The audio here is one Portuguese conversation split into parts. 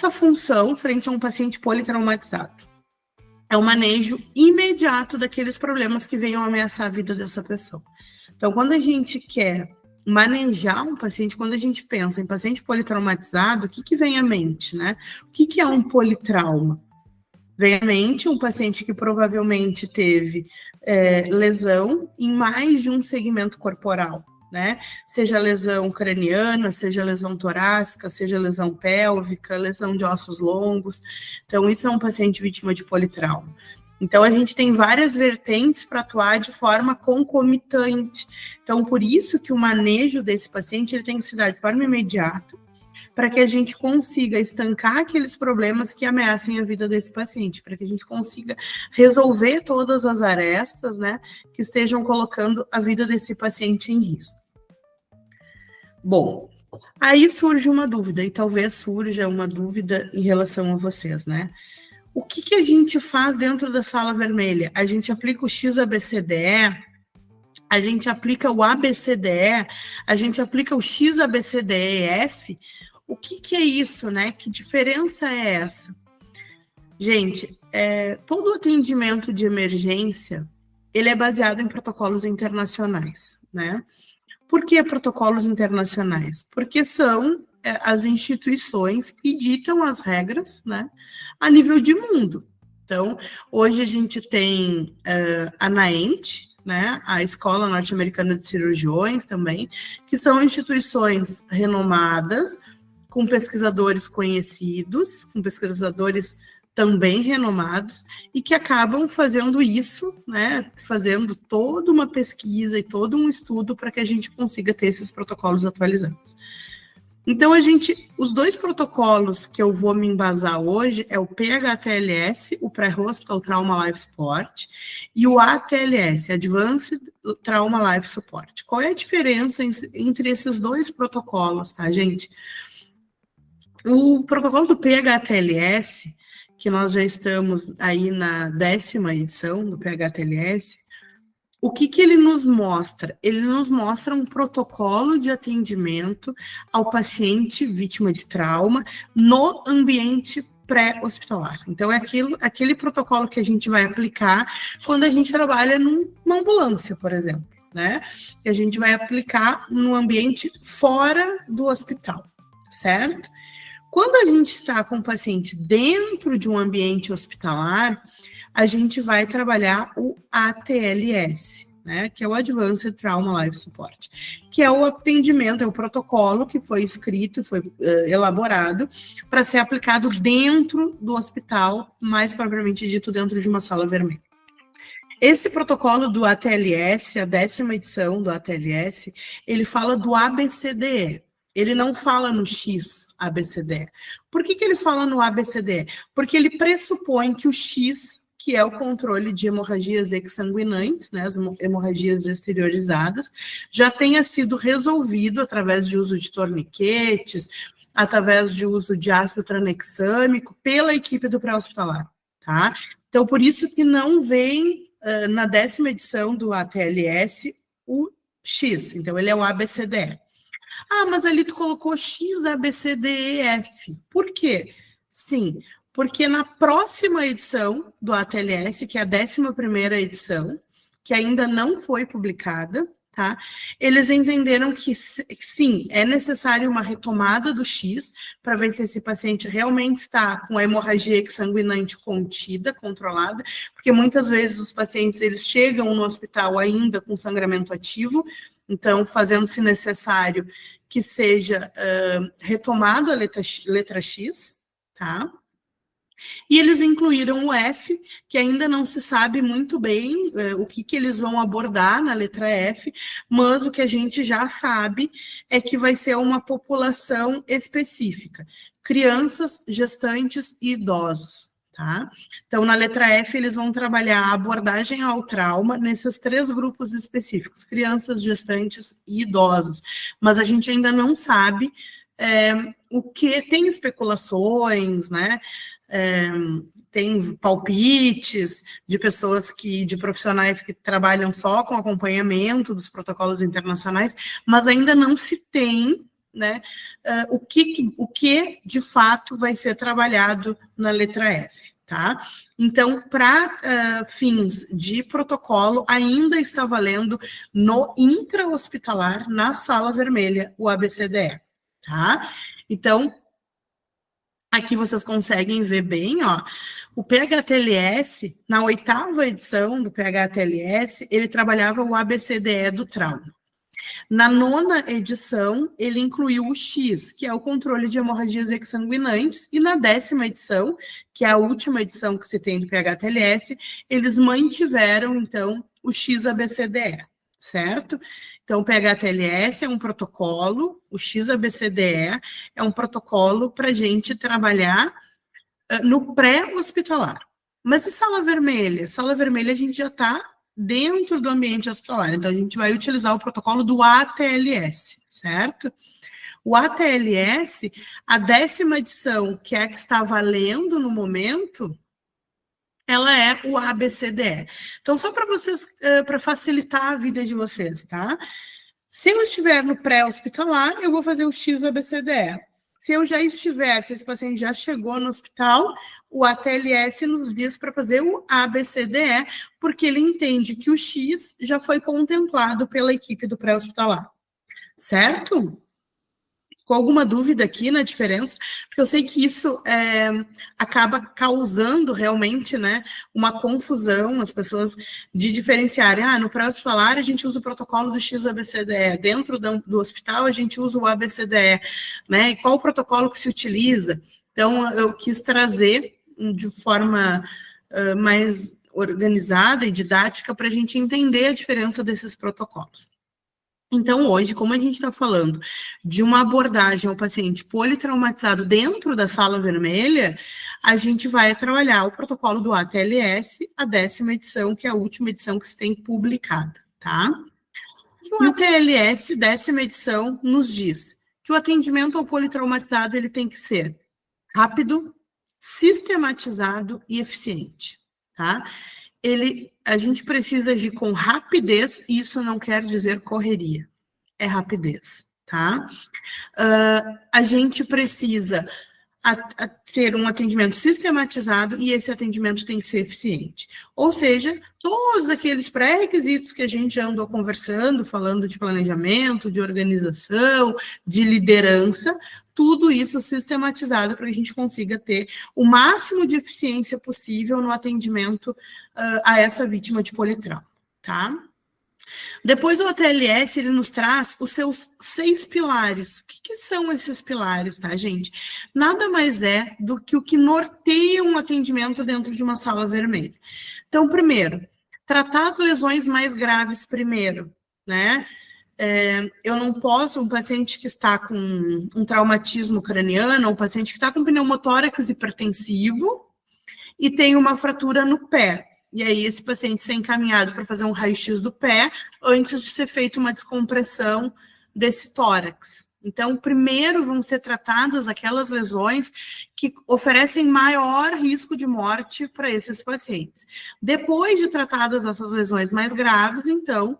nossa função frente a um paciente politraumatizado? É o manejo imediato daqueles problemas que venham ameaçar a vida dessa pessoa. Então, quando a gente quer manejar um paciente, quando a gente pensa em paciente politraumatizado, o que vem à mente, né? O que é um politrauma? Vem à mente um paciente que provavelmente teve lesão em mais de um segmento corporal, né? Seja lesão craniana, seja lesão torácica, seja lesão pélvica, lesão de ossos longos. Então, isso é um paciente vítima de politrauma. Então, a gente tem várias vertentes para atuar de forma concomitante. Então, por isso que o manejo desse paciente ele tem que se dar de forma imediata, para que a gente consiga estancar aqueles problemas que ameacem a vida desse paciente, para que a gente consiga resolver todas as arestas, né, que estejam colocando a vida desse paciente em risco. Bom, aí surge uma dúvida, e talvez surja uma dúvida em relação a vocês, né? O que a gente faz dentro da sala vermelha? A gente aplica o XABCDE, a gente aplica o ABCDE, a gente aplica o XABCDEF. O que é isso, né? Que diferença é essa? Gente, todo atendimento de emergência, ele é baseado em protocolos internacionais, né? Por que protocolos internacionais? Porque são as instituições que ditam as regras, né, a nível de mundo. Então, hoje a gente tem a NAENT, né, a Escola Norte-Americana de Cirurgiões também, que são instituições renomadas, com pesquisadores conhecidos, com pesquisadores também renomados, e que acabam fazendo isso, né, fazendo toda uma pesquisa e todo um estudo para que a gente consiga ter esses protocolos atualizados. Então, os dois protocolos que eu vou me embasar hoje é o PHTLS, o Pre-Hospital Trauma Life Support, e o ATLS, Advanced Trauma Life Support. Qual é a diferença entre esses dois protocolos, tá, gente? O protocolo do PHTLS, que nós já estamos aí na 10ª edição do PHTLS, o que ele nos mostra? Ele nos mostra um protocolo de atendimento ao paciente vítima de trauma no ambiente pré-hospitalar. Então, é aquele protocolo que a gente vai aplicar quando a gente trabalha numa ambulância, por exemplo, né? Que a gente vai aplicar no ambiente fora do hospital, certo? Quando a gente está com o paciente dentro de um ambiente hospitalar, a gente vai trabalhar o ATLS, né, que é o Advanced Trauma Life Support, que é o atendimento, é o protocolo que foi escrito, foi elaborado para ser aplicado dentro do hospital, mais propriamente dito, dentro de uma sala vermelha. Esse protocolo do ATLS, a 10ª edição do ATLS, ele fala do ABCDE. Ele não fala no X ABCDE. Por que ele fala no ABCDE? Porque ele pressupõe que o X, que é o controle de hemorragias exsanguinantes, né, as hemorragias exteriorizadas, já tenha sido resolvido através de uso de torniquetes, através de uso de ácido tranexâmico pela equipe do pré-hospitalar, tá? Então, por isso que não vem na 10ª edição do ATLS o X, então ele é o ABCDE. Ah, mas ali tu colocou X, A, B, C, D, E, F. Por quê? Sim, porque na próxima edição do ATLS, que é a 11ª edição, que ainda não foi publicada, tá? Eles entenderam que sim, é necessário uma retomada do X para ver se esse paciente realmente está com a hemorragia exsanguinante contida, controlada, porque muitas vezes os pacientes eles chegam no hospital ainda com sangramento ativo, então fazendo-se necessário que seja retomado a letra X, tá? E eles incluíram o F, que ainda não se sabe muito bem o que eles vão abordar na letra F, mas o que a gente já sabe é que vai ser uma população específica, crianças, gestantes e idosos, tá? Então, na letra F, eles vão trabalhar a abordagem ao trauma nesses 3 grupos específicos, crianças, gestantes e idosos, mas a gente ainda não sabe o que, tem especulações, né? Tem palpites de pessoas de profissionais que trabalham só com acompanhamento dos protocolos internacionais, mas ainda não se tem né, o que de fato vai ser trabalhado na letra F, tá? Então, para fins de protocolo, ainda está valendo no intra-hospitalar, na sala vermelha, o ABCDE, tá? Então, aqui vocês conseguem ver bem, ó, o PHTLS, na 8ª edição do PHTLS, ele trabalhava o ABCDE do trauma. Na 9ª edição, ele incluiu o X, que é o controle de hemorragias exsanguinantes, e na 10ª edição, que é a última edição que se tem do PHTLS, eles mantiveram, então, o X-ABCDE, certo? Então, o PHTLS é um protocolo, o X-ABCDE é um protocolo para a gente trabalhar no pré-hospitalar. Mas e sala vermelha? Sala vermelha a gente já está dentro do ambiente hospitalar. Então, a gente vai utilizar o protocolo do ATLS, certo? O ATLS, a 10ª edição, que é a que está valendo no momento, ela é o ABCDE. Então, só para vocês, para facilitar a vida de vocês, tá? Se eu estiver no pré-hospitalar, eu vou fazer o X-ABCDE. Se eu já estiver, se esse paciente já chegou no hospital, o ATLS nos diz para fazer o ABCDE, porque ele entende que o X já foi contemplado pela equipe do pré-hospitalar. Certo? Ficou alguma dúvida aqui na diferença? Porque eu sei que isso acaba causando realmente, né, uma confusão, as pessoas de diferenciarem, no pré-hospitalar a gente usa o protocolo do X-ABCDE, dentro do hospital a gente usa o ABCDE, né, e qual o protocolo que se utiliza? Então, eu quis trazer de forma mais organizada e didática para a gente entender a diferença desses protocolos. Então, hoje, como a gente está falando de uma abordagem ao paciente politraumatizado dentro da sala vermelha, a gente vai trabalhar o protocolo do ATLS, a 10ª edição, que é a última edição que se tem publicada, tá? E o ATLS, 10ª edição, nos diz que o atendimento ao politraumatizado ele tem que ser rápido, sistematizado e eficiente, tá? A gente precisa agir com rapidez, e isso não quer dizer correria, é rapidez, tá? A gente precisa ter um atendimento sistematizado e esse atendimento tem que ser eficiente. Ou seja, todos aqueles pré-requisitos que a gente já andou conversando, falando de planejamento, de organização, de liderança, tudo isso sistematizado para que a gente consiga ter o máximo de eficiência possível no atendimento a essa vítima de politrauma, tá? Depois o ATLS, ele nos traz os seus 6 pilares. O que são esses pilares, tá, gente? Nada mais é do que o que norteia um atendimento dentro de uma sala vermelha. Então, primeiro, tratar as lesões mais graves primeiro, né? Eu não posso, um paciente que está com um traumatismo craniano, um paciente que está com pneumotórax hipertensivo e tem uma fratura no pé. E aí esse paciente ser encaminhado para fazer um raio-x do pé antes de ser feita uma descompressão desse tórax. Então, primeiro vão ser tratadas aquelas lesões que oferecem maior risco de morte para esses pacientes. Depois de tratadas essas lesões mais graves, então,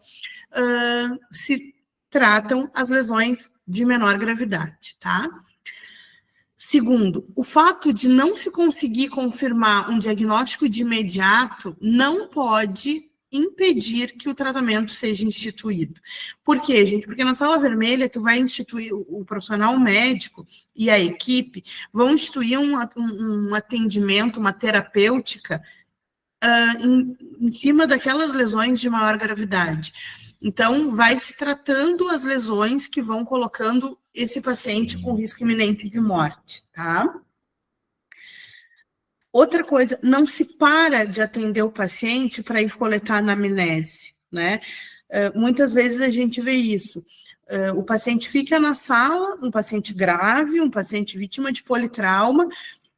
se tratam as lesões de menor gravidade, tá? Segundo, o fato de não se conseguir confirmar um diagnóstico de imediato não pode impedir que o tratamento seja instituído. Por quê, gente? Porque na sala vermelha, tu vai instituir, o profissional médico e a equipe vão instituir um atendimento, uma terapêutica em cima daquelas lesões de maior gravidade. Então, vai se tratando as lesões que vão colocando esse paciente com risco iminente de morte, tá? Outra coisa, não se para de atender o paciente para ir coletar a anamnese, né? Muitas vezes a gente vê isso. O paciente fica na sala, um paciente grave, um paciente vítima de politrauma,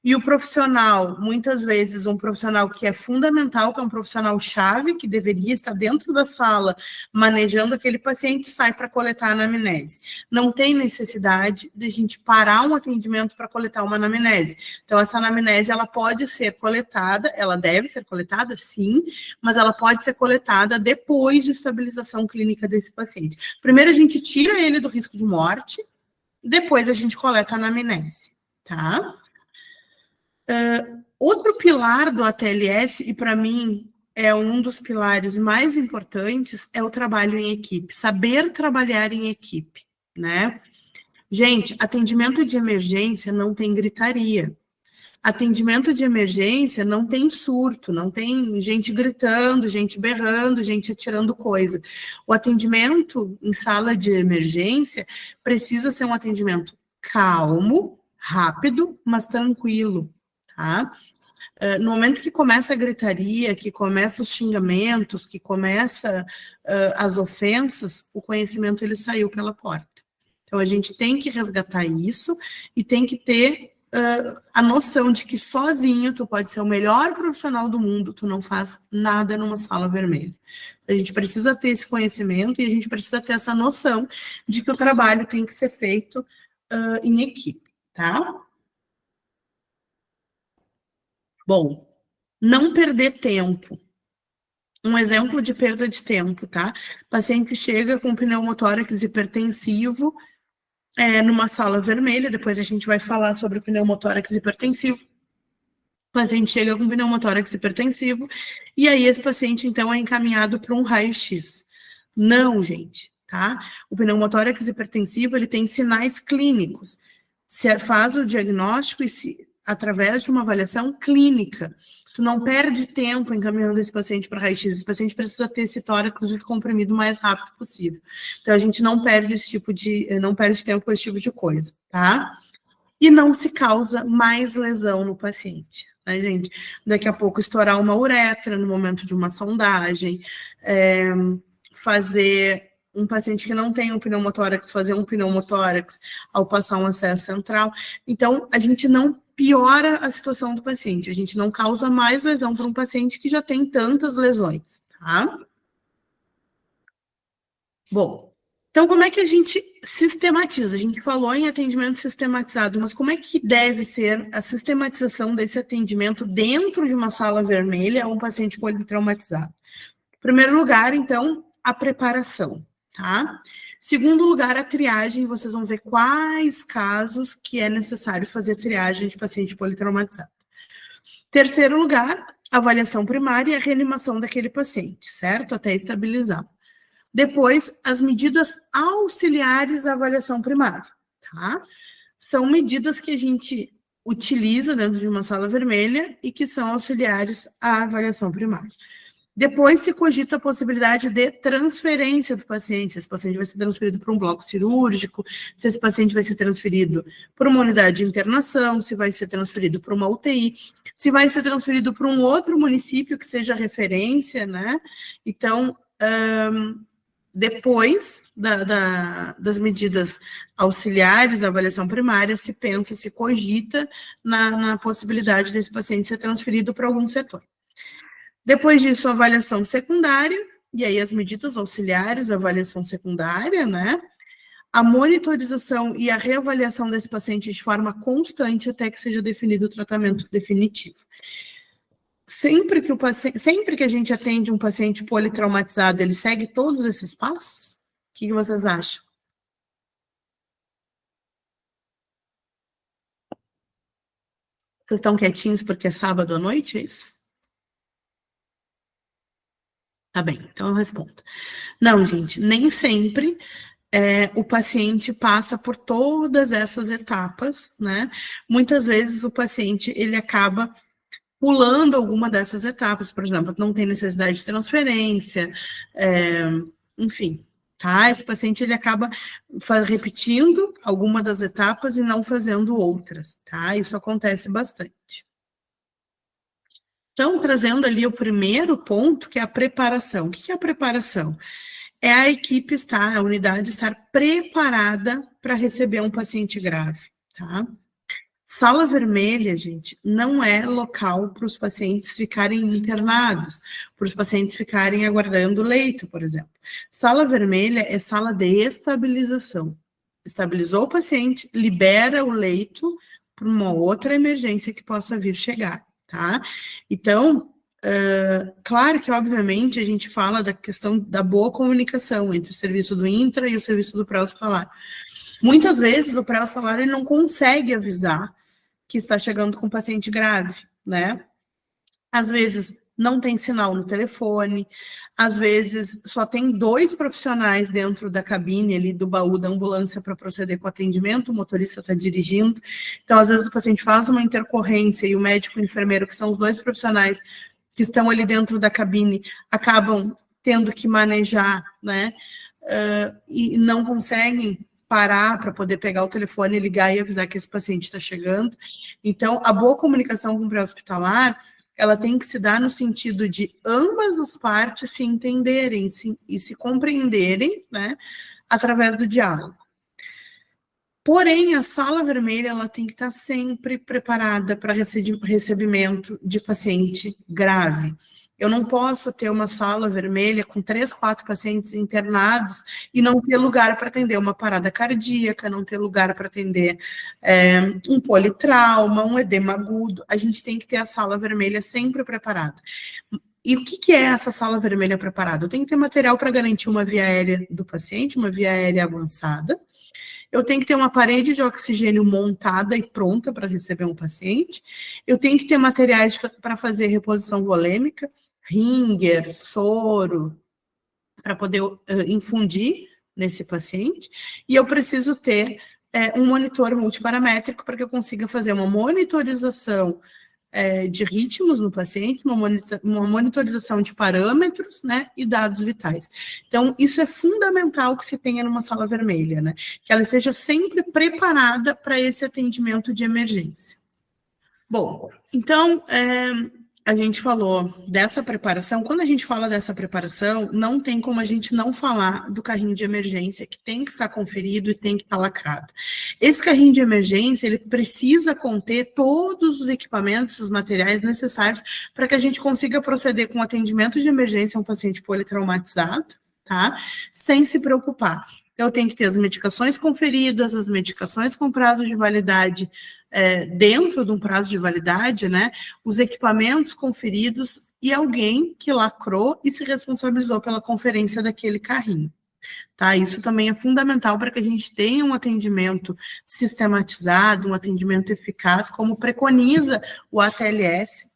e o profissional, muitas vezes um profissional que é fundamental, que é um profissional-chave, que deveria estar dentro da sala, manejando aquele paciente, sai para coletar a anamnese. Não tem necessidade de a gente parar um atendimento para coletar uma anamnese. Então, essa anamnese, ela pode ser coletada, ela deve ser coletada, sim, mas ela pode ser coletada depois de estabilização clínica desse paciente. Primeiro, a gente tira ele do risco de morte, depois a gente coleta a anamnese, tá? Outro pilar do ATLS, e para mim é um dos pilares mais importantes, é o trabalho em equipe, saber trabalhar em equipe, né? Gente, atendimento de emergência não tem gritaria. Atendimento de emergência não tem surto, não tem gente gritando, gente berrando, gente atirando coisa. O atendimento em sala de emergência precisa ser um atendimento calmo, rápido, mas tranquilo, tá? No momento que começa a gritaria, que começa os xingamentos, que começa as ofensas, o conhecimento ele saiu pela porta. Então a gente tem que resgatar isso e tem que ter a noção de que sozinho tu pode ser o melhor profissional do mundo, tu não faz nada numa sala vermelha. A gente precisa ter esse conhecimento e a gente precisa ter essa noção de que o trabalho tem que ser feito em equipe, tá? Bom, não perder tempo. Um exemplo de perda de tempo, tá? O paciente chega com pneumotórax hipertensivo numa sala vermelha, depois a gente vai falar sobre pneumotórax hipertensivo. O paciente chega com pneumotórax hipertensivo e aí esse paciente, então, é encaminhado para um raio-x. Não, gente, tá? O pneumotórax hipertensivo, ele tem sinais clínicos. Se faz o diagnóstico através de uma avaliação clínica. Tu não perde tempo encaminhando esse paciente para raio-x. Esse paciente precisa ter esse tórax descomprimido o mais rápido possível. Então, a gente não perde não perde tempo com esse tipo de coisa, tá? E não se causa mais lesão no paciente, né, gente? Daqui a pouco estourar uma uretra no momento de uma sondagem, fazer um paciente que não tem um pneumotórax, fazer um pneumotórax ao passar um acesso central. Então, a gente não piora a situação do paciente, a gente não causa mais lesão para um paciente que já tem tantas lesões, tá? Bom, então como é que a gente sistematiza? A gente falou em atendimento sistematizado, mas como é que deve ser a sistematização desse atendimento dentro de uma sala vermelha a um paciente politraumatizado? Em primeiro lugar, então, a preparação, tá? Segundo lugar, a triagem, vocês vão ver quais casos que é necessário fazer triagem de paciente politraumatizado. Terceiro lugar, avaliação primária e a reanimação daquele paciente, certo? Até estabilizar. Depois, as medidas auxiliares à avaliação primária, tá? São medidas que a gente utiliza dentro de uma sala vermelha e que são auxiliares à avaliação primária. Depois se cogita a possibilidade de transferência do paciente, se esse paciente vai ser transferido para um bloco cirúrgico, se esse paciente vai ser transferido para uma unidade de internação, se vai ser transferido para uma UTI, se vai ser transferido para um outro município que seja referência, né? Então, depois das medidas auxiliares, da avaliação primária, se pensa, se cogita na possibilidade desse paciente ser transferido para algum setor. Depois disso, a avaliação secundária, e aí as medidas auxiliares, a avaliação secundária, né? A monitorização e a reavaliação desse paciente de forma constante até que seja definido o tratamento definitivo. Sempre que a gente atende um paciente politraumatizado, ele segue todos esses passos? O que vocês acham? Vocês estão quietinhos porque é sábado à noite, é isso? Tá bem, então eu respondo. Não, gente, nem sempre o paciente passa por todas essas etapas, né? Muitas vezes o paciente, ele acaba pulando alguma dessas etapas, por exemplo, não tem necessidade de transferência, enfim, tá? Esse paciente, ele acaba repetindo alguma das etapas e não fazendo outras, tá? Isso acontece bastante. Então, trazendo ali o primeiro ponto, que é a preparação. O que é a preparação? É a equipe estar, a unidade estar preparada para receber um paciente grave, tá? Sala vermelha, gente, não é local para os pacientes ficarem internados, para os pacientes ficarem aguardando leito, por exemplo. Sala vermelha é sala de estabilização. Estabilizou o paciente, libera o leito para uma outra emergência que possa vir chegar, tá? Então, claro que, obviamente, a gente fala da questão da boa comunicação entre o serviço do intra e o serviço do pré-hospitalar. Muitas vezes o pré-hospitalar ele não consegue avisar que está chegando com um paciente grave, né? Às vezes não tem sinal no telefone, às vezes só tem 2 profissionais dentro da cabine ali do baú da ambulância para proceder com o atendimento, o motorista está dirigindo. Então, às vezes o paciente faz uma intercorrência e o médico e o enfermeiro, que são os 2 profissionais que estão ali dentro da cabine, acabam tendo que manejar, né? E não conseguem parar para poder pegar o telefone, ligar e avisar que esse paciente está chegando. Então, a boa comunicação com o pré-hospitalar, ela tem que se dar no sentido de ambas as partes se entenderem e se compreenderem, né, através do diálogo. Porém, a sala vermelha ela tem que estar sempre preparada para recebimento de paciente grave. Eu não posso ter uma sala vermelha com 3, 4 pacientes internados e não ter lugar para atender uma parada cardíaca, não ter lugar para atender um politrauma, um edema agudo. A gente tem que ter a sala vermelha sempre preparada. E o que é essa sala vermelha preparada? Eu tenho que ter material para garantir uma via aérea do paciente, uma via aérea avançada. Eu tenho que ter uma parede de oxigênio montada e pronta para receber um paciente. Eu tenho que ter materiais para fazer reposição volêmica, ringer, soro, para poder infundir nesse paciente. E eu preciso ter um monitor multiparamétrico para que eu consiga fazer uma monitorização de ritmos no paciente, uma monitorização de parâmetros, né, e dados vitais. Então, isso é fundamental que se tenha numa sala vermelha, né, que ela esteja sempre preparada para esse atendimento de emergência. Bom, então, a gente falou dessa preparação. Quando a gente fala dessa preparação, não tem como a gente não falar do carrinho de emergência, que tem que estar conferido e tem que estar lacrado. Esse carrinho de emergência, ele precisa conter todos os equipamentos, os materiais necessários para que a gente consiga proceder com o atendimento de emergência a um paciente politraumatizado, tá? Sem se preocupar. Eu tenho que ter as medicações conferidas, as medicações com prazo de validade dentro de um prazo de validade, né? Os equipamentos conferidos e alguém que lacrou e se responsabilizou pela conferência daquele carrinho. Tá? Isso também é fundamental para que a gente tenha um atendimento sistematizado, um atendimento eficaz, como preconiza o ATLS,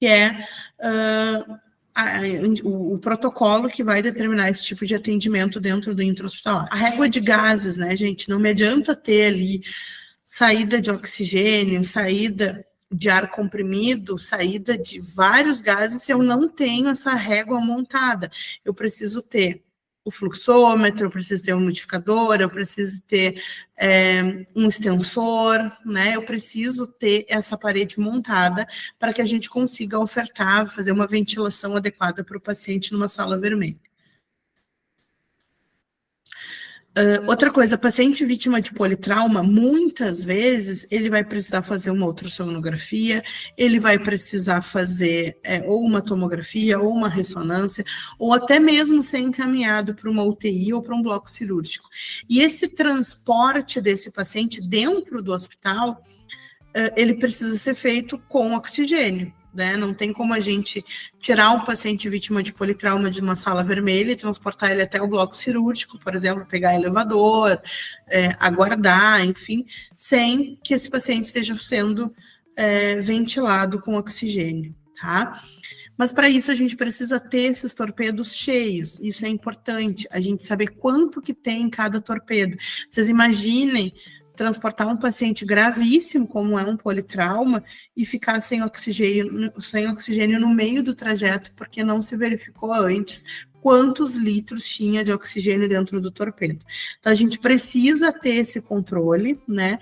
que é o protocolo que vai determinar esse tipo de atendimento dentro do intra-hospitalar. A régua de gases, né, gente? Não me adianta ter ali saída de oxigênio, saída de ar comprimido, saída de vários gases, se eu não tenho essa régua montada. Eu preciso ter o fluxômetro, eu preciso ter um umidificador, eu preciso ter um extensor, né? Eu preciso ter essa parede montada para que a gente consiga ofertar, fazer uma ventilação adequada para o paciente numa sala vermelha. Outra coisa, paciente vítima de politrauma, muitas vezes ele vai precisar fazer uma ultrassonografia, ele vai precisar fazer ou uma tomografia, ou uma ressonância, ou até mesmo ser encaminhado para uma UTI ou para um bloco cirúrgico. E esse transporte desse paciente dentro do hospital, ele precisa ser feito com oxigênio. Né? Não tem como a gente tirar um paciente vítima de politrauma de uma sala vermelha e transportar ele até o bloco cirúrgico, por exemplo, pegar elevador, aguardar, enfim, sem que esse paciente esteja sendo ventilado com oxigênio, tá? Mas para isso a gente precisa ter esses torpedos cheios, isso é importante, a gente saber quanto que tem em cada torpedo. Vocês imaginem transportar um paciente gravíssimo, como é um politrauma, e ficar sem oxigênio no meio do trajeto, porque não se verificou antes quantos litros tinha de oxigênio dentro do torpedo. Então, a gente precisa ter esse controle, né?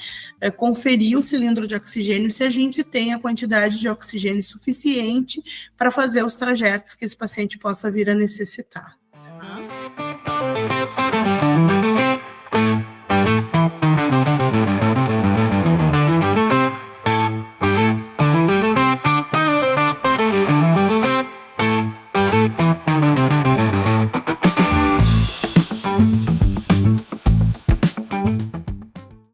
Conferir o cilindro de oxigênio se a gente tem a quantidade de oxigênio suficiente para fazer os trajetos que esse paciente possa vir a necessitar. Tá?